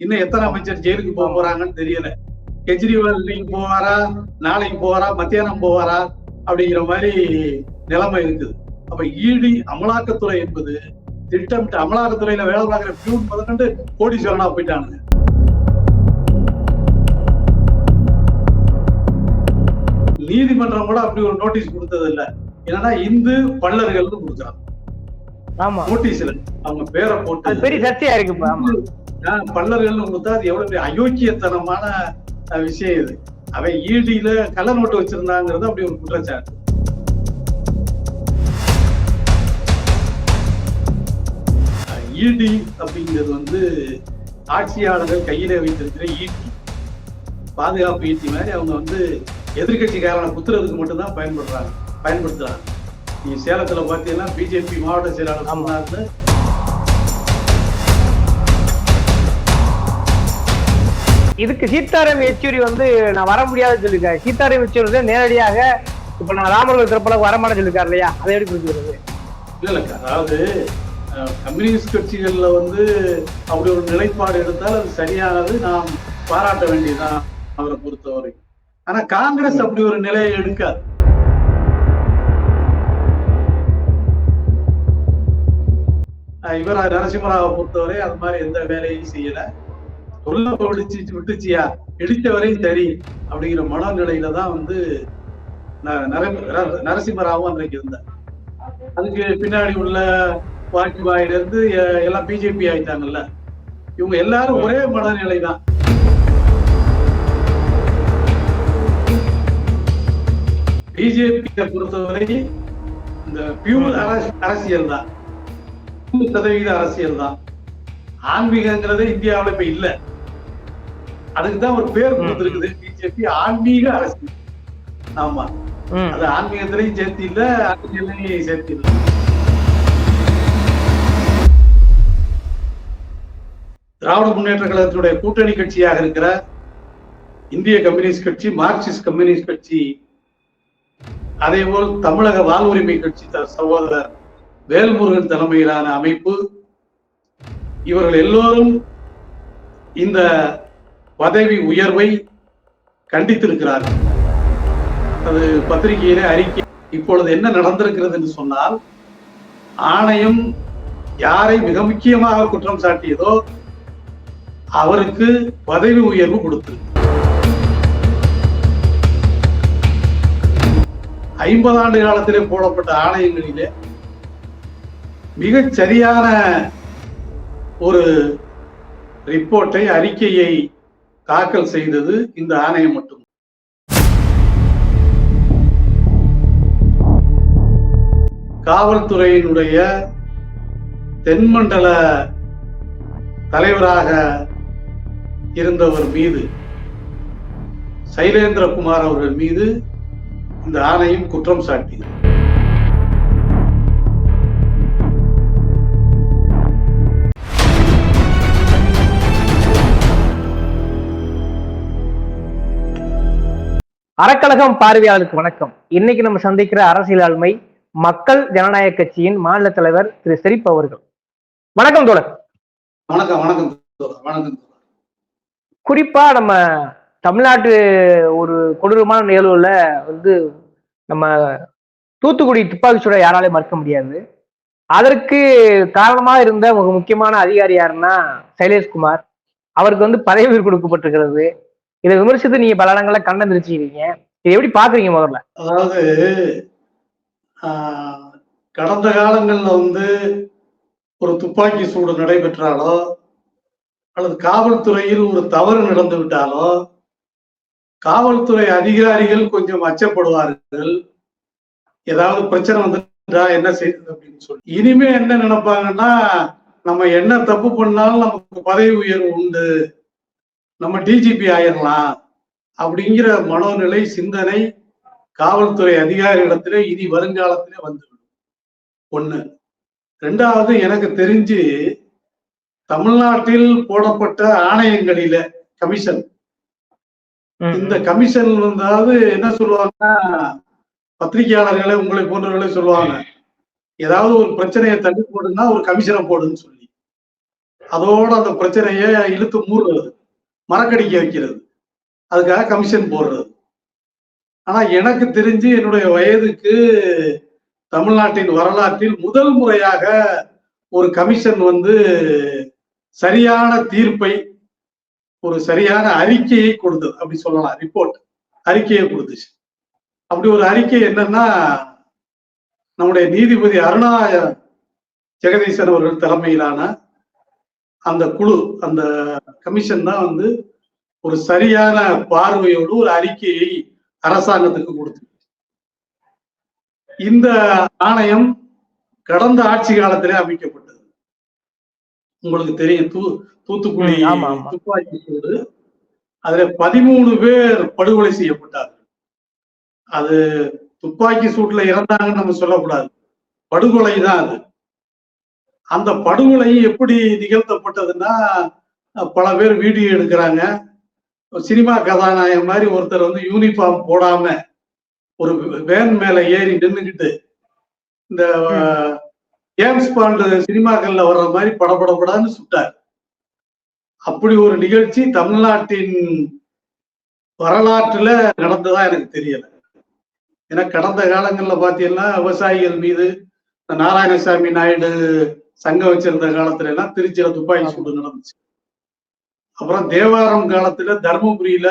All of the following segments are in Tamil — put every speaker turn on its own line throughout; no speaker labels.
இன்னும் எத்தனை அமைச்சர் ஜெயிலுக்கு போக போறாங்கன்னு தெரியல. கெஜ்ரிவால் இன்னைக்கு போவாரா, நாளைக்கு போவாரா, மத்தியானம் போவாரா அப்படிங்கிற மாதிரி நிலைமை இருக்குது. அப்ப இடி அமலாக்கத்துறை என்பது திட்டமிட்டு அமலாக்கத்துறையில வேலை பார்க்கிற பியூன் முதற்கொண்டு கோடீஸ்வரனா போயிட்டானுங்க. நீதிமன்றம் கூட அப்படி ஒரு நோட்டீஸ் கொடுத்தது இல்ல. என்னன்னா இந்து பள்ளர்கள் கொடுக்குறாங்க நோட்டீஸ்ல அவங்க பேரை போட்டு
பெரிய சர்ச்சையா இருக்கு.
பள்ளர்கள் கொடுத்தா அது எவ்வளவு அயோக்கியத்தனமான விஷயம் இது. அவன் ஈடியில கள்ள நோட்டு வச்சிருந்தாங்கிறது அப்படி ஒரு குற்றச்சாட்டு. ஈடி அப்படிங்கிறது ஆட்சியாளர்கள் கையில வைத்திருக்கிற ஈட்டி, பாதுகாப்பு ஈட்டி மாதிரி அவங்க எதிர்கட்சிக்காரனை குத்துறதுக்கு மட்டும்தான் பயன்படுத்துறாங்க. நீங்க சேலத்துல பாத்தீங்கன்னா பிஜேபி மாவட்ட செயலாளர் சொன்னாரு,
இதுக்கு சீதாராம் யெச்சூரி நான் வர முடியாதுன்னு சொல்லிருக்காரு. சீதாராம் யெச்சூரி நேரடியாக இப்ப நான் ராமர்கள் திறப்பளவுக்கு வரமாட்டேன்னு சொல்லிருக்காரு இல்லையா? அதை எப்படி புரிஞ்சுக்கிறது?
இல்ல, அதாவது கம்யூனிஸ்ட் கட்சிகள்ல அப்படி ஒரு நிலைப்பாடு எடுத்தால் அது சரியானது, நாம் பாராட்ட வேண்டியதுதான் அவரை பொறுத்தவரை. ஆனா காங்கிரஸ் அப்படி ஒரு நிலையை எடுக்காது. இவர் நரசிம்மராவை பொறுத்தவரை அது மாதிரி எந்த வேலையும் செய்யல. சொல்ல விட்டுச்சியா இடித்தவரையும் சரி அப்படிங்கிற மனநிலையில தான் நரசிம்மராவும் அன்றைக்கு இருந்தார். அதுக்கு பின்னாடி உள்ள வாஜ்பாயில இருந்து எல்லாம் பிஜேபி ஆயிட்டாங்கல்ல. இவங்க எல்லாரும் ஒரே மனநிலை தான். பிஜேபி பொறுத்தவரை இந்த பியூர் அரசியல் தான், 100% அரசியல் தான். ஆன்மீகங்கிறதே இந்தியாவில இப்ப இல்ல. அதுக்குதான் ஒரு பேர் கொடுத்திருக்குது, பிஜேபி ஆன்மீக அரசியல். ஆமா, அது ஆன்மீகத்திலையும் சேர்த்து இல்ல, அரசியலையும் சேர்த்து இல்ல. திராவிட முன்னேற்ற கழகத்தினுடைய கூட்டணி கட்சியாக இருக்கிற இந்திய கம்யூனிஸ்ட் கட்சி, மார்க்சிஸ்ட் கம்யூனிஸ்ட் கட்சி, அதே போல் தமிழக வாழ்வுரிமை கட்சி சகோதரர் வேல்முருகன் தலைமையிலான அமைப்பு, இவர்கள் எல்லோரும் இந்த பதவி உயர்வை கண்டித்திருக்கிறார்கள். அது பத்திரிகையிலே அறிக்கை. இப்பொழுது என்ன நடந்திருக்கிறது என்று சொன்னால், ஆணையம் யாரை மிக முக்கியமாக குற்றம் சாட்டியதோ அவருக்கு பதவி உயர்வு கொடுத்திருக்கு. 50 ஆண்டு காலத்திலே போடப்பட்ட ஆணையங்களிலே மிகச் சரியான ஒரு ரிப்போர்ட்டை, அறிக்கையை தாக்கல் செய்தது இந்த ஆணையம் மட்டும். காவல்துறையினுடைய தென்மண்டல தலைவராக இருந்தவர் மீது, சைலேந்திரகுமார் அவர்கள் மீது இந்த ஆணையம் குற்றம் சாட்டியது.
அறக்கழகம் பார்வையாளருக்கு வணக்கம். இன்னைக்கு நம்ம சந்திக்கிற அரசியல் ஆளுமை மக்கள் ஜனநாயக கட்சியின் மாநில தலைவர் திரு ஷெரீப் அவர்கள். வணக்கம் தோழர்.
வணக்கம். வணக்கம் வணக்கம்.
குறிப்பா நம்ம தமிழ்நாட்டு ஒரு கொடூரமான நிகழ்வுல நம்ம தூத்துக்குடி துப்பாக்கி சூட யாராலையும் மறுக்க முடியாது. அதற்கு காரணமாக இருந்த ஒரு முக்கியமான அதிகாரி யாருன்னா சைலேஷ்குமார். அவருக்கு பதவி உயர்வு கொடுக்கப்பட்டிருக்கிறது. இதை விமர்சித்து நீங்க பல இடங்கள்ல கண்டனம் தெரிவிச்சிருக்கீங்க. இதை எப்படி பாக்குறீங்க? முதல்ல,
அதாவது கடந்த காலங்கள்ல ஒரு துப்பாக்கி சூடு நடைபெற்றாலோ அல்லது காவல்துறையில் ஒரு தவறு நடந்து விட்டாலோ காவல்துறை அதிகாரிகள் கொஞ்சம் அச்சப்படுவார்கள். ஏதாவது பிரச்சனை வந்துட்டா என்ன செய்யுது அப்படின்னு சொல்லி. இனிமே என்ன நினைப்பாங்கன்னா, நம்ம என்ன தப்பு பண்ணாலும் நமக்கு பதவி உயர்வு உண்டு, நம்ம டிஜிபி ஆயிடலாம் அப்படிங்கிற மனோநிலை, சிந்தனை காவல்துறை அதிகாரிகளிடத்திலே இனி வருங்காலத்திலே வந்துவிடும். ஒண்ணு. ரெண்டாவது, எனக்கு தெரிஞ்சு தமிழ்நாட்டில் போடப்பட்ட ஆணையங்களில கமிஷன், இந்த கமிஷன் என்ன சொல்லுவாங்கன்னா, பத்திரிகையாளர்களை உங்களை போன்றவர்களே சொல்லுவாங்க, ஏதாவது ஒரு பிரச்சனையை தள்ளி போடுன்னா ஒரு கமிஷனை போடுன்னு சொல்லி. அதோட அந்த பிரச்சனையை இழுத்து மூடுறது, மறக்கடிக்க வைக்கிறது, அதுக்காக கமிஷன் போடுறது. ஆனா எனக்கு தெரிஞ்சு என்னுடைய வயதுக்கு தமிழ்நாட்டின் வரலாற்றில் முதல் முறையாக ஒரு கமிஷன் சரியான தீர்ப்பை, ஒரு சரியான அறிக்கையை கொடுத்தது, அப்படி சொல்லலாம். ரிப்போர்ட் அறிக்கையை கொடுத்துச்சு. அப்படி ஒரு அறிக்கை என்னன்னா, நம்முடைய நீதிபதி அருணா ஜெகதீசன் அவர்கள் தலைமையிலான அந்த குழு, அந்த கமிஷன் தான் ஒரு சரியான பார்வையோடு ஒரு அறிக்கையை அரசாங்கத்துக்கு கொடுத்து. இந்த ஆணையம் கடந்த ஆட்சி காலத்திலே அமைக்கப்பட்டது. உங்களுக்கு தெரியும், தூத்துக்குடி துப்பாக்கி சூடு, அதுல 13 பேர் படுகொலை செய்யப்பட்டார்கள். அது துப்பாக்கி சூட்டுல இறந்தாங்கன்னு நம்ம சொல்லக்கூடாது, படுகொலை தான் அது. அந்த படுகொலை எப்படி நிகழ்த்தப்பட்டதுன்னா, பல பேர் வீடியோ எடுக்கிறாங்க. சினிமா கதாநாயகன் மாதிரி ஒருத்தர் யூனிஃபார்ம் போடாம ஒரு வேன் மேல ஏறி நின்றுகிட்டு, இந்த ஜேம்ஸ் பாண்ட் சினிமாக்கள்ல வர்ற மாதிரி படபடப்படான்னு சுட்டார். அப்படி ஒரு நிகழ்ச்சி தமிழ்நாட்டின் வரலாற்றுல நடந்ததா எனக்கு தெரியல. ஏன்னா கடந்த காலங்கள்ல பாத்தீங்கன்னா விவசாயிகள் மீது நாராயணசாமி நாயுடு சங்கம் வச்சிருந்த காலத்துல எல்லாம் திருச்சியில துப்பாக்கி சூடு நடந்துச்சு. அப்புறம் தேவாரம் காலத்துல தர்மபுரியில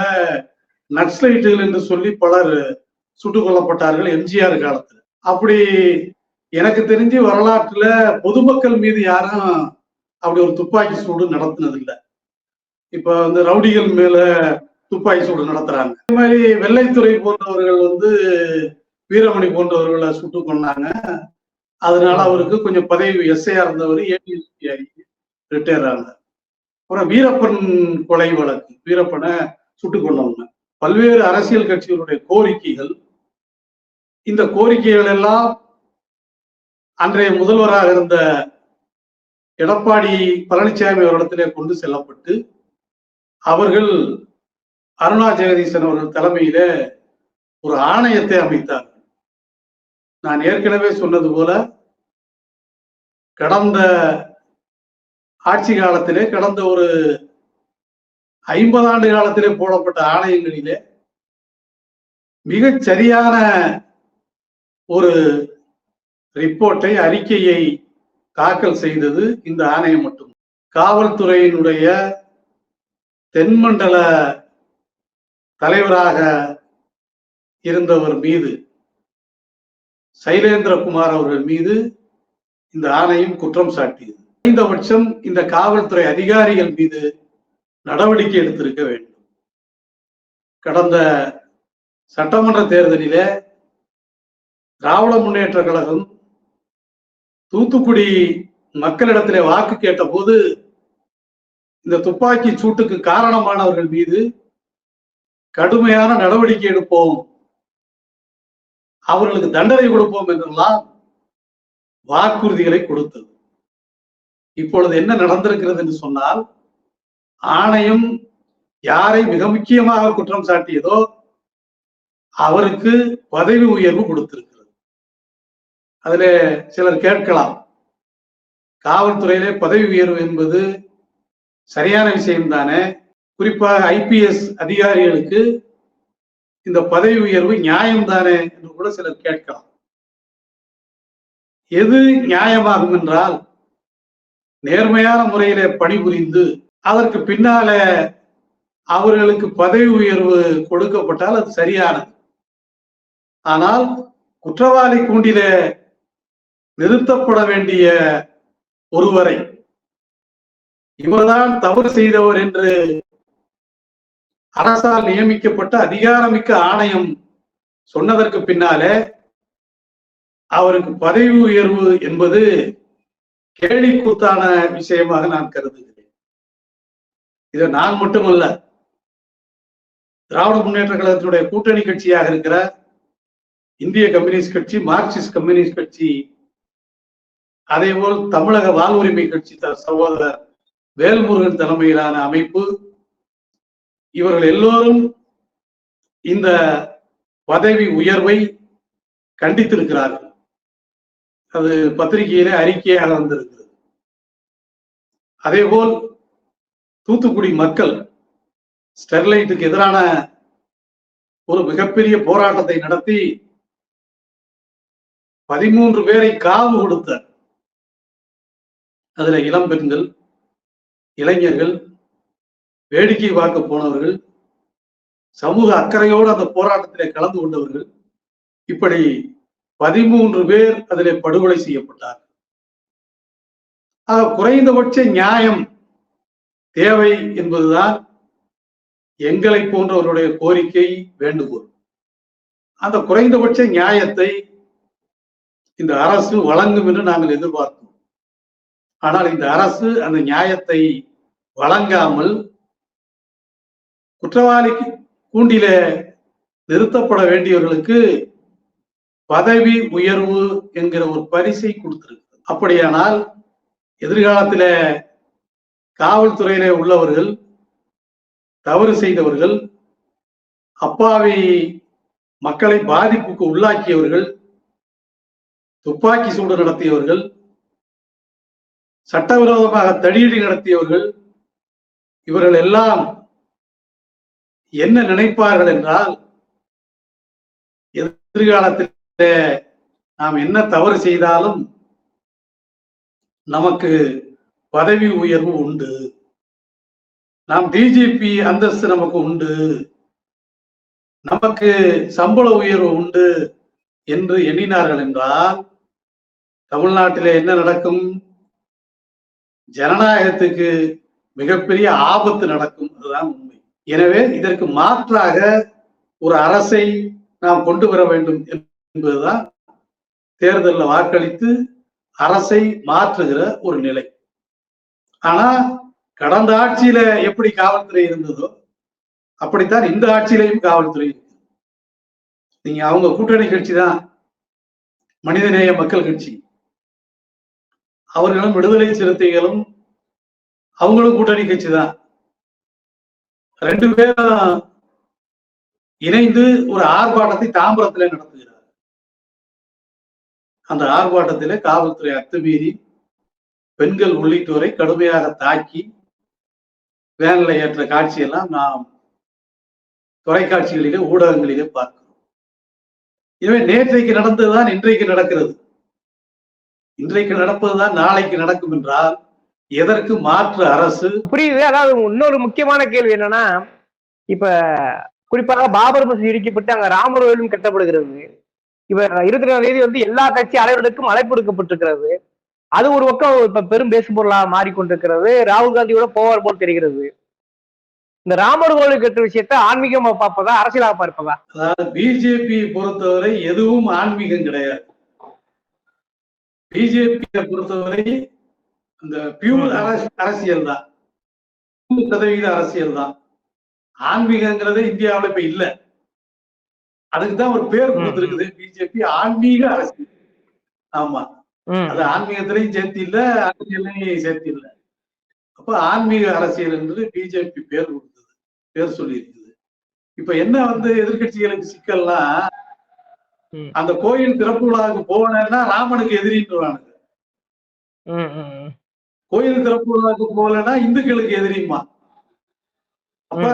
நக்சலைட்டுகள் என்று சொல்லி பலர் சுட்டுக் கொல்லப்பட்டார்கள் எம்ஜிஆர் காலத்துல. அப்படி எனக்கு தெரிஞ்சு வரலாற்றுல பொதுமக்கள் மீது யாரும் அப்படி ஒரு துப்பாக்கி சூடு நடத்தினது இல்லை. இப்ப ரவுடிகள் மேல துப்பாக்கி சூடு நடத்துறாங்க. அதே மாதிரி வெள்ளைத்துறை போன்றவர்கள் வீரமணி போன்றவர்களை சுட்டு கொண்டாங்க. அதனால அவருக்கு கொஞ்சம் பதவி எஸ்ஐயா இருந்தவர் ஏடிஎஸ்பி ஆகி ரிட்டையர் ஆனார். அப்புறம் வீரப்பன் கொலை வழக்கு, வீரப்பனை சுட்டுக் கொண்டவங்க. பல்வேறு அரசியல் கட்சிகளுடைய கோரிக்கைகள், இந்த கோரிக்கைகள் எல்லாம் அன்றைய முதல்வராக இருந்த எடப்பாடி பழனிசாமி அவரிடத்திலே கொண்டு செல்லப்பட்டு அவர்கள் அருணா ஜெகதீசன் அவர்கள் தலைமையில ஒரு ஆணையத்தை அமைத்தார். நான் ஏற்கனவே சொன்னது போல கடந்த ஆட்சி காலத்திலே, கடந்த ஒரு 50 ஆண்டு காலத்திலே போடப்பட்ட ஆணையங்களிலே மிகச் சரியான ஒரு ரிப்போர்ட்டை, அறிக்கையை தாக்கல் செய்தது இந்த ஆணையம் மட்டும். காவல்துறையினுடைய தென்மண்டல தலைவராக இருந்தவர் மீது, சைலேந்திரகுமார் அவர்கள் மீது இந்த ஆணையம் குற்றம் சாட்டியது. குறைந்தபட்சம் இந்த காவல்துறை அதிகாரிகள் மீது நடவடிக்கை எடுத்திருக்க வேண்டும். கடந்த சட்டமன்ற தேர்தலிலே திராவிட முன்னேற்ற கழகம் தூத்துக்குடி மக்களிடத்திலே வாக்கு கேட்ட போது இந்த துப்பாக்கி சூட்டுக்கு காரணமானவர்கள் மீது கடுமையான நடவடிக்கை எடுப்போம், அவர்களுக்கு தண்டனை கொடுப்போம் என்றெல்லாம் வாக்குறுதிகளை கொடுத்தது. இப்பொழுது என்ன நடந்திருக்கிறது என்று சொன்னால், ஆணையம் யாரை மிக முக்கியமாக குற்றம் சாட்டியதோ அவருக்கு பதவி உயர்வு கொடுத்திருக்கிறது. அதுல சிலர் கேட்கலாம், காவல்துறையிலே பதவி உயர்வு என்பது சரியான விஷயம் தானே, குறிப்பாக ஐபிஎஸ் அதிகாரிகளுக்கு இந்த பதவி உயர்வு நியாயம் தானே என்று கூட சிலர் கேட்கலாம். எது நியாயமாகும் என்றால், நேர்மையான முறையிலே பணிபுரிந்து அதற்கு பின்னால அவர்களுக்கு பதவி உயர்வு கொடுக்கப்பட்டால் அது சரியானது. ஆனால் குற்றவாளி கூண்டிலே நிறுத்தப்பட வேண்டிய ஒருவரை இவர்தான் தவறு செய்தவர் என்று அரசால் நியமிக்கப்பட்ட அதிகாரமிக்க ஆணையம் சொன்னதற்கு பின்னாலே அவருக்கு பதவி உயர்வு என்பது கேலிக்கூத்தான விஷயமாக நான் கருதுகிறேன். இது நான் மட்டுமல்ல, திராவிட முன்னேற்ற கழகத்தினுடைய கூட்டணி கட்சியாக இருக்கிற இந்திய கம்யூனிஸ்ட் கட்சி, மார்க்சிஸ்ட் கம்யூனிஸ்ட் கட்சி, அதே போல் தமிழக வாழ்வுரிமை கட்சி சகோதரர் வேல்முருகன் தலைமையிலான அமைப்பு, இவர்கள் எல்லோரும் இந்த பதவி உயர்வை கண்டித்திருக்கிறார்கள். அது பத்திரிகையிலே அறிக்கையாக வந்திருக்கிறது. அதேபோல் தூத்துக்குடி மக்கள் ஸ்டெர்லைட்டுக்கு எதிரான ஒரு மிகப்பெரிய போராட்டத்தை நடத்தி 13 பேரை காவு கொடுத்த, அதுல இளம் பெண்கள், இளைஞர்கள், வேடிக்கை பார்க்க போனவர்கள், சமூக அக்கறையோடு அந்த போராட்டத்திலே கலந்து கொண்டவர்கள், இப்படி 13 பேர் அதிலே படுகொலை செய்யப்பட்டார். குறைந்தபட்ச நியாயம் தேவை என்பதுதான் எங்களை போன்றவருடைய கோரிக்கை, வேண்டுகோள். அந்த குறைந்தபட்ச நியாயத்தை இந்த அரசு வழங்கும் என்று நாங்கள் எதிர்பார்த்தோம். ஆனால் இந்த அரசு அந்த நியாயத்தை வழங்காமல் குற்றவாளி கூண்டில நிறுத்தப்பட வேண்டியவர்களுக்கு பதவி உயர்வு என்கிற ஒரு பரிசை கொடுத்திருக்கு. அப்படியானால் எதிர்காலத்தில காவல்துறையிலே உள்ளவர்கள், தவறு செய்தவர்கள், அப்பாவி மக்களை பாதிப்புக்கு உள்ளாக்கியவர்கள், துப்பாக்கி சூடு நடத்தியவர்கள், சட்டவிரோதமாக தடியடி நடத்தியவர்கள், இவர்கள் எல்லாம் என்ன நினைப்பார்கள் என்றால், எதிர்காலத்தில் நாம் என்ன தவறு செய்தாலும் நமக்கு பதவி உயர்வு உண்டு, நாம் டிஜிபி அந்தஸ்து நமக்கு உண்டு, நமக்கு சம்பள உயர்வு உண்டு என்று எண்ணினார்கள் என்றால் தமிழ்நாட்டிலே என்ன நடக்கும்? ஜனநாயகத்துக்கு மிகப்பெரிய ஆபத்து நடக்கும். அதுதான் உண்மை. எனவே இதற்கு மாற்றாக ஒரு அரசை நாம் கொண்டு வர வேண்டும் என்பதுதான் தேர்தலில் வாக்களித்து அரசை மாற்றுகிற ஒரு நிலை. ஆனா கடந்த ஆட்சியில எப்படி காவல்துறை இருந்ததோ அப்படித்தான் இந்த ஆட்சியிலையும் காவல்துறை இருக்கு. நீங்க அவங்க கூட்டணி கட்சி தான் மனிதநேய மக்கள் கட்சி, அவர்களும் விடுதலை சிறுத்தைகளும் அவங்களும் கூட்டணி கட்சி தான். 2 பேரும் இணைந்து ஒரு ஆர்ப்பாட்டத்தை தாம்பரத்தில் நடத்துகிறார். அந்த ஆர்ப்பாட்டத்திலே காவல்துறை அத்துமீறி பெண்கள் உள்ளிட்டோரை கடுமையாக தாக்கி வேனில் ஏற்ற காட்சியெல்லாம் நாம் தொலைக்காட்சிகளிலே, ஊடகங்களிலே பார்க்கிறோம். எனவே நேற்றைக்கு நடந்ததுதான் இன்றைக்கு நடக்கிறது. இன்றைக்கு நடப்பதுதான் நாளைக்கு நடக்கும் என்றால் எதற்கு மாற்று அரசு?
புரியுது. அதாவது இன்னொரு முக்கியமான கேள்வி என்னன்னா, இப்ப குறிப்பாக பாபர் மசூதி இடிக்கப்பட்டு அங்க ராமர் கோயிலும் கட்டப்படுகிறது. இப்ப 24ஆம் தேதி வந்து எல்லா கட்சி அலைவர்களுக்கும் அழைப்பு விடுக்கப்பட்டிருக்கிறது. அது ஒரு பக்கம் இப்ப பெரும் பேசு பொருளாக மாறிக்கொண்டிருக்கிறது. ராகுல் காந்தியோட போவார் போல் தெரிகிறது. இந்த ராமர் கோயில் கட்டுற விஷயத்த ஆன்மீகமா பார்ப்பதா, அரசியலாக பார்ப்பதா?
அதாவது பிஜேபி பொறுத்தவரை எதுவும் ஆன்மீகம் கிடையாது. பிஜேபியை பொறுத்தவரை அந்த பியூர் அரசியல் தான், 100% அரசியல் தான். ஆன்மீகங்கிறதே இந்தியாவில் இப்ப இல்ல. அதுக்குதான் ஒரு பேர் கொடுத்திருக்குது, பிஜேபி ஆன்மீக அரசியல். ஆமா, அது ஆன்மீகத்திலையும் சேர்த்து இல்ல, அரசியலையும் சேர்த்து இல்ல. அப்ப ஆன்மீக அரசியல் என்று பிஜேபி பேர் கொடுத்தது, பேர் சொல்லி இருக்குது. இப்ப என்ன வந்து எதிர்கட்சிகளுக்கு சிக்கல்னா, அந்த கோயில் திறப்பு விழாவுக்கு போனேன்னா ராமனுக்கு எதிரின்றானுங்க, கோயில் திறப்பு விழாவுக்கு போகலன்னா இந்துக்களுக்கு எதிரிமா. அப்ப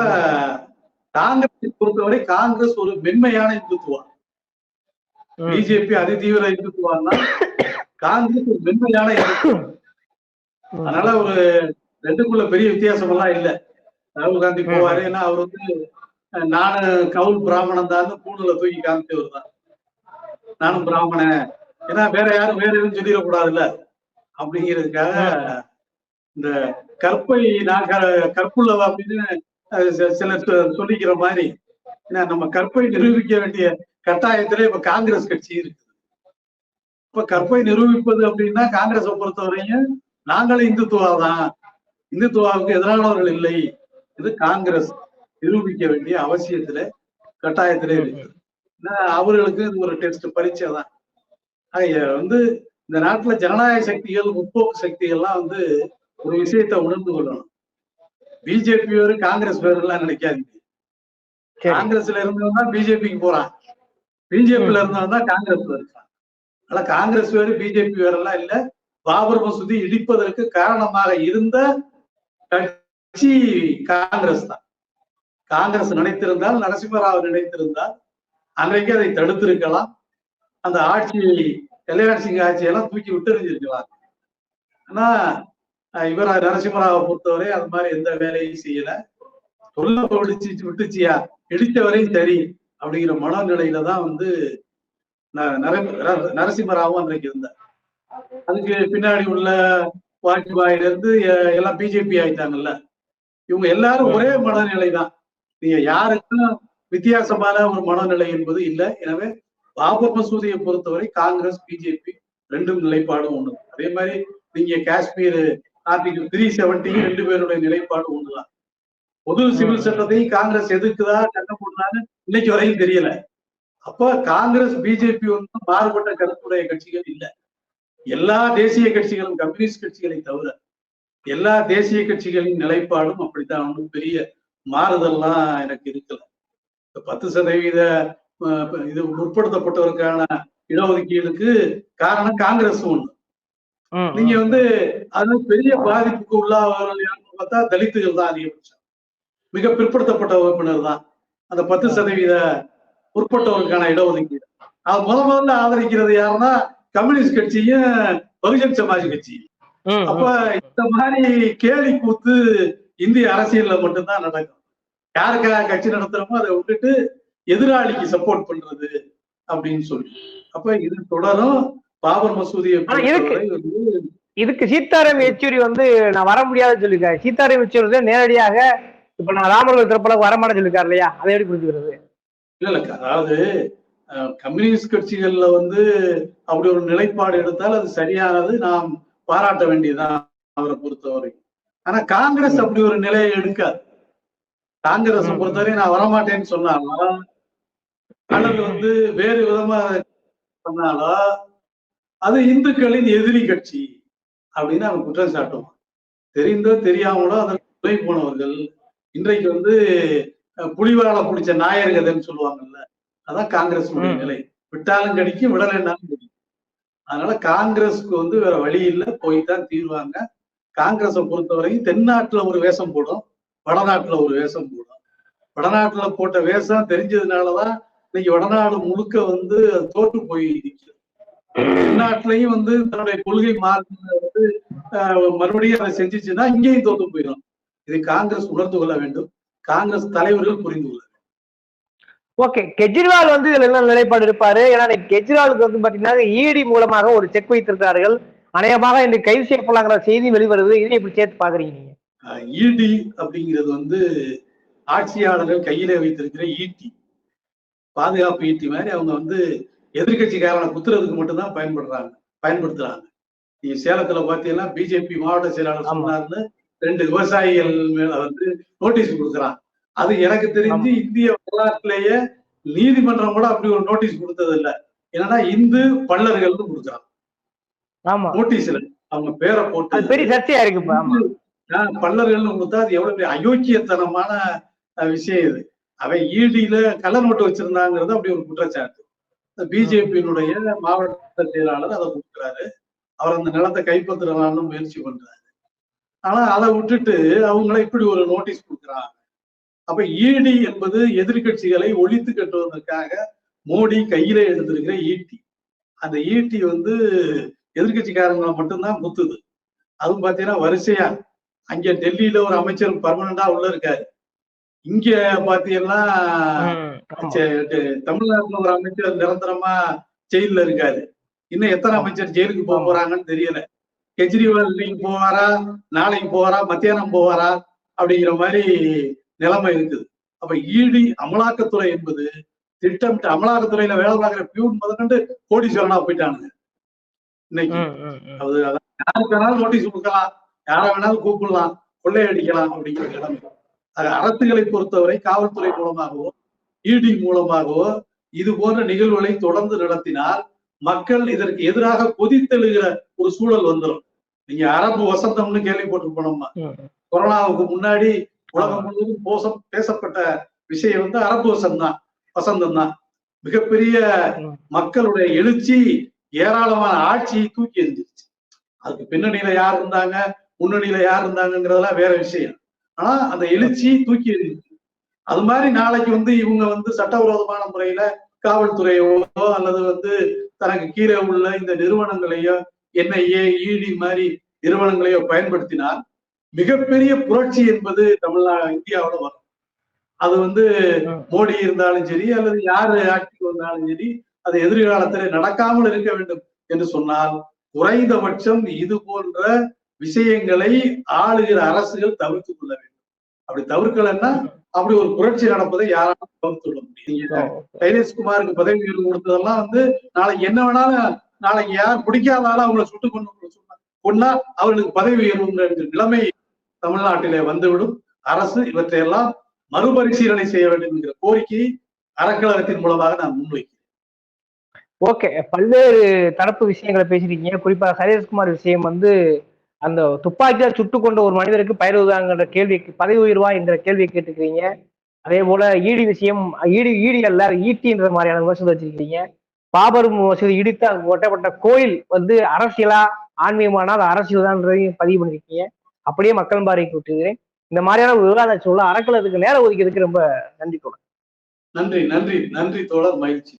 காங்கிரஸ் பொறுத்தவரை காங்கிரஸ் ஒரு மென்மையான இந்துத்துவா, பிஜேபி அதிதீவிர இந்துத்துவான்னா காங்கிரஸ் ஒரு மென்மையான இந்துத்துவம். அதனால ஒரு ரெண்டுக்குள்ள பெரிய வித்தியாசம் எல்லாம் இல்ல. ராகுல் காந்தி போவாரு, ஏன்னா அவர் வந்து நானு கவுல் பிராமணன் தான் பூணுல தூக்கி காமிச்சவர் தான், நானும் பிராமணன், ஏன்னா வேற யாரும் வேற எதுவும் சொல்லிடக்கூடாதுல்ல அப்படிங்கிறதுக்காக இந்த கற்பை நான் கற்புள்ளவா அப்படின்னு சிலர் சொல்லிக்கிற மாதிரி, ஏன்னா நம்ம கற்பை நிரூபிக்க வேண்டிய கட்டாயத்திலே இப்ப காங்கிரஸ் கட்சி இருக்கு. இப்ப கற்பை நிரூபிப்பது அப்படின்னா காங்கிரஸை பொறுத்தவரையும் நாங்களும் இந்துத்துவா தான், இந்துத்துவாவுக்கு எதிரானவர்கள் இல்லை, இது காங்கிரஸ் நிரூபிக்க வேண்டிய அவசியத்துல கட்டாயத்திலே இருக்கு. அவர்களுக்கு இது ஒரு டெஸ்ட் பரீட்சை தான். வந்து இந்த நாட்டுல ஜனநாயக சக்திகள், முற்போக்கு சக்திகள்லாம் வந்து ஒரு விஷயத்தை உணர்ந்து கொள்ளணும். பிஜேபி வேறு காங்கிரஸ் வேறு எல்லாம் நினைக்காதீங்க. காங்கிரஸ்ல இருந்தவன் தான் பிஜேபிக்கு போறான், பிஜேபியில இருந்தவன் தான் காங்கிரஸ்ல இருக்கான். அதனால காங்கிரஸ் வேறு பிஜேபி வேற எல்லாம் இல்ல, பாபர் மசூதி இடிப்பதற்கு காரணமாக இருந்த கட்சி காங்கிரஸ் தான். காங்கிரஸ் நினைத்திருந்தால், நரசிம்மராவ் நினைத்திருந்தால் அன்றைக்கு அதை தடுத்திருக்கலாம். அந்த ஆட்சியை, கல்யாண் சிங் ஆட்சியெல்லாம் தூக்கி விட்டு எறிஞ்சிருக்கலாம். ஆனா இவர் நரசிம்மராவை பொறுத்தவரை அது மாதிரி எந்த வேலையும் செய்யல. சொல்ல விட்டுச்சியா, இடித்தவரையும் சரி அப்படிங்கிற மனநிலையில தான் வந்து நரசிம்மராவும் அன்றைக்கு இருந்தார். அதுக்கு பின்னாடி உள்ள வாஜ்பாயில இருந்து எல்லாம் பிஜேபி ஆயிட்டாங்கல்ல. இவங்க எல்லாரும் ஒரே மனநிலை தான். நீங்க யாருக்கும் வித்தியாசமான ஒரு மனநிலை என்பது இல்லை. எனவே பாபர் மசூதியை பொறுத்தவரை காங்கிரஸ், பிஜேபி ரெண்டும் நிலைப்பாடும் ஒண்ணு. அதே மாதிரி நீங்க காஷ்மீர் ஆர்டிகல் 370 ரெண்டு பேருடைய நிலைப்பாடு ஒண்ணுதான். பொது சிவில் சட்டத்தையும் காங்கிரஸ் எதுக்குதா சட்டம் போடுறான்னு இன்னைக்கு வரையும் தெரியல. அப்ப காங்கிரஸ், பிஜேபி வந்து மாறுபட்ட கருத்துடைய கட்சிகள் இல்லை. எல்லா தேசிய கட்சிகளும், கம்யூனிஸ்ட் கட்சிகளை தவிர எல்லா தேசிய கட்சிகளின் நிலைப்பாடும் அப்படித்தான். ஒன்றும் பெரிய மாறுதல்லாம் எனக்கு இருக்கல. 10% இது முற்படுத்தப்பட்டவருக்கான இடஒதுக்கீடுக்கு காரணம் காங்கிரஸ் ஒண்ணு. நீங்க வந்து அது பெரிய பாதிப்புக்கு உள்ளாவர்கள் யாருன்னு பார்த்தா தலித்துகள் தான் அதிகபட்சம். மிக பிற்படுத்தப்பட்ட வகுப்பினர் தான் அந்த 10% முற்பட்டவருக்கான இடஒதுக்கீடு. அது முதல்ல ஆதரிக்கிறது யாருன்னா கம்யூனிஸ்ட் கட்சியும் பகுஜன் சமாஜ் கட்சியும். அப்ப இந்த மாதிரி கேலி கூத்து இந்திய அரசியல்ல மட்டும்தான் நடக்கும். யாருக்காக கட்சி நடத்துறோமோ அதை விட்டுட்டு எதிராளிக்கு சப்போர்ட் பண்றது அப்படின்னு சொல்லி. அப்ப இது தொடரும். பாபர் மசூதியை
இதுக்கு சீதாராம் யெச்சூரி வந்து நான் வர முடியாதுன்னு சொல்லிருக்காரு. சீதாராம் யெச்சூரி வந்து நேரடியாக இப்ப நான் ராமர்கள் திறப்பளவுக்கு வரமாட்டேன்னு சொல்லிருக்காரு இல்லையா? அதை எப்படி புரிஞ்சுக்கிறது?
இல்ல, அதாவது கம்யூனிஸ்ட் கட்சிகள்ல வந்து அப்படி ஒரு நிலைப்பாடு எடுத்தால் அது சரியானது, நாம் பாராட்ட வேண்டியதுதான் அவரை பொறுத்தவரை. ஆனா காங்கிரஸ் அப்படி ஒரு நிலையை எடுக்காது. காங்கிரஸ் பொறுத்தவரை நான் வரமாட்டேன்னு சொன்னாலும் அல்லது வந்து வேறு விதமா சொன்னாலோ அது இந்துக்களின் எதிரி கட்சி அப்படின்னு அவன் குற்றம் சாட்டுவான். தெரிந்தோ தெரியாமலோ அதற்கு துணை போனவர்கள் இன்றைக்கு வந்து புலிவாலை பிடிச்ச நாயர் கதைன்னு சொல்லுவாங்கல்ல, அதான் காங்கிரஸ் நிலை. விட்டாலும் கடிக்கும், விடலைன்னாலும் கடிக்கும். அதனால காங்கிரஸ்க்கு வந்து வேற வழி இல்லை, போய்தான் தீர்வாங்க. காங்கிரஸை பொறுத்தவரைக்கும் தென்னாட்டுல ஒரு வேஷம் போடும், வடநாட்டுல ஒரு வேஷம் போடும். வடநாட்டுல போட்ட வேஷம் தெரிஞ்சதுனாலதான் இன்னைக்கு வடநாடு முழுக்க வந்து தோற்று போய் நிற்கிறது. தென்னாட்டுலயும் வந்து தன்னுடைய கொள்கை மாற்ற வந்து மறுபடியும் அதை செஞ்சுச்சுன்னா இங்கேயும் தோற்று போயிடும். இதை காங்கிரஸ் உணர்ந்து கொள்ள வேண்டும், காங்கிரஸ் தலைவர்கள் புரிந்து கொள்ள வேண்டும்.
ஓகே, கெஜ்ரிவால் வந்து இதுல என்ன நிலைப்பாடு இருப்பாரு? ஏன்னா கெஜ்ரிவாலுக்கு வந்து பாத்தீங்கன்னா இடி மூலமாக ஒரு செக் வைத்திருக்கிறார்கள். அநேகமாக இந்த கைது செய்யப்படலாங்கிற செய்தி வெளிவருது. இதை எப்படி சேர்த்து பாக்குறீங்க நீங்க?
இடி அப்படிங்கிறது வந்து ஆட்சியாளர்கள் கையில வைத்திருக்கிற ஈட்டி, பாதுகாப்பு ஈட்டி மாதிரி. அவங்க வந்து எதிர்கட்சிக்காரனை குத்துறதுக்கு மட்டும்தான் பயன்படுத்துறாங்க. நீங்க சேலத்துல பாத்தீங்கன்னா பிஜேபி மாவட்ட செயலாளர் சொன்னார்னு 2 விவசாயிகள் மேல வந்து நோட்டீஸ் கொடுக்குறான். அது எனக்கு தெரிஞ்சு இந்திய வரலாற்றிலேயே நீதிமன்றம் கூட அப்படி ஒரு நோட்டீஸ் கொடுத்தது இல்லை. என்னன்னா இந்து பள்ளர்கள்னு கொடுக்குறான் நோட்டீஸ்ல, அவங்க பேரை போட்டு
பெரிய சர்ச்சையா இருக்கு.
பள்ளர்கள்னு கொடுத்தா அது எவ்வளவு பெரிய அயோக்கியத்தனமான விஷயம் இது. அவன் ஈடியில கள்ள நோட்டு வச்சிருந்தாங்கிறது அப்படி ஒரு குற்றச்சாட்டு. பிஜேபியினுடைய மாவட்ட செயலாளர் அதை கொடுக்குறாரு. அவர் அந்த நிலத்தை கைப்பற்றலாம்னு முயற்சி பண்றாரு. ஆனா அதை விட்டுட்டு அவங்கள இப்படி ஒரு நோட்டீஸ் கொடுக்குறாங்க. அப்ப ஈடி என்பது எதிர்கட்சிகளை ஒழித்து கட்டுவதற்காக மோடி கையில எடுத்திருக்கிற ஈட்டி. அந்த ஈட்டி வந்து எதிர்கட்சிக்காரங்களை மட்டும்தான் குத்துது. அதுவும் பாத்தீங்கன்னா வரிசையா அங்க டெல்லியில ஒரு அமைச்சர் பர்மனண்டா உள்ள இருக்காரு. இங்க பாத்தீங்கன்னா தமிழ்நாட்டுல ஒரு அமைச்சர் நிரந்தரமா ஜெயில இருக்காரு. இன்னும் எத்தனை அமைச்சர் ஜெயிலுக்கு போக போறாங்கன்னு தெரியல. கெஜ்ரிவால் இன்னைக்கு போவாரா, நாளைக்கு போவாரா, மத்தியானம் போவாரா அப்படிங்கிற மாதிரி நிலைமை இருக்குது. அப்ப இடி அமலாக்கத்துறை என்பது திட்டமிட்டு, அமலாக்கத்துறையில வேலை பார்க்கிற பியூன் முதற்கொண்டு கோடீஸ்வரனா போயிட்டானுங்க இன்னைக்கு. அது யாருக்கு வேணாலும் நோட்டீஸ் கொடுக்கலாம், யாரை வேணாலும் கூப்பிடலாம், கொள்ளையடிக்கலாம் அப்படிங்கிற நிலைமை. அது அரசுகளை பொறுத்தவரை காவல்துறை மூலமாகவோ இடி மூலமாகவோ இது போன்ற நிகழ்வுகளை தொடர்ந்து நடத்தினால் மக்கள் இதற்கு எதிராக கொதித்தெழுகிற ஒரு சூழல் வந்துடும். நீங்க அரபு வசந்தம்னு கேள்விப்பட்டிருப்போம்மா. கொரோனாவுக்கு முன்னாடி உலகம் முழுவதும் பேசப்பட்ட விஷயம் வந்து அரபு வசந்தம் தான். மிகப்பெரிய மக்களுடைய எழுச்சி ஏராளமான ஆட்சியை தூக்கி எறிஞ்சிருச்சு. அதுக்கு பின்னணியில யார் இருந்தாங்க, முன்னணியில யார் இருந்தாங்கிறதெல்லாம் வேற விஷயம். ஆனா அந்த எழுச்சி தூக்கி எறிஞ்சுச்சு. அது மாதிரி நாளைக்கு இவங்க சட்டவிரோதமான முறையில காவல்துறையோ அல்லது தனக்கு கீழே உள்ள இந்த நிறுவனங்களையோ NIA, ED மாதிரி நிறுவனங்களையோ பயன்படுத்தினால் மிகப்பெரிய புரட்சி என்பது இந்தியாவோட வரும். அது மோடி இருந்தாலும் சரி அல்லது யாரு ஆட்சிக்கு வந்தாலும் சரி, அது எதிர்காலத்தில் நடக்காமல் இருக்க வேண்டும் என்று சொன்னால் குறைந்தபட்சம் இது போன்ற விஷயங்களை ஆளுகிற அரசுகள் தவிர்த்து கொள்ள வேண்டும். அப்படி தவிர்க்கலன்னா அப்படி ஒரு புரட்சி நடப்பதை யாராலும் தவிர்த்து விட முடியும். கைலேஷ்குமாருக்கு பதவி உயர்வு கொடுத்ததெல்லாம் நாளைக்கு என்ன வேணாலும், நாளைக்கு யார் பிடிக்காதாலும் அவங்களை சுட்டு கொண்டா அவர்களுக்கு பதவி உயர்வுங்கிற நிலைமை தமிழ்நாட்டிலே வந்துவிடும். அரசு இவற்றையெல்லாம் மறுபரிசீலனை செய்ய வேண்டும் என்கிற கோரிக்கையை அறக்கழகத்தின் மூலமாக நான் முன்வைக்கிறேன்.
ஓகே, பல்வேறு தரப்பு விஷயங்களை பேசிருக்கீங்க. குறிப்பா சைலேஷ்குமார் விஷயம் அந்த துப்பாக்கியால் சுட்டு கொண்ட ஒரு மனிதருக்கு பயிர்வுதாங்கிற கேள்விக்கு பதவி உயர்வா என்கிற கேள்வியை கேட்டுக்கிறீங்க. அதே போல ஈடி விஷயம், ஈடி அல்ல ஈட்டின்ற மாதிரியான விமர்சனம் வச்சிருக்கீங்க. பாபர் மசூதி இடித்து அங்கு ஒட்டப்பட்ட கோயில் அரசியலா ஆன்மீகமான அது அரசியல் தான்றதையும் பதிவு பண்ணிருக்கீங்க. அப்படியே மக்கள் பார்வைக்கு விட்டுக்கிறேன். இந்த மாதிரியான விவாத சொல்ல அறக்கலத்துக்கு நேரம் ஒதுக்கிறதுக்கு ரொம்ப நன்றி தோழர்.
நன்றி நன்றி நன்றி தோழர், மகிழ்ச்சி.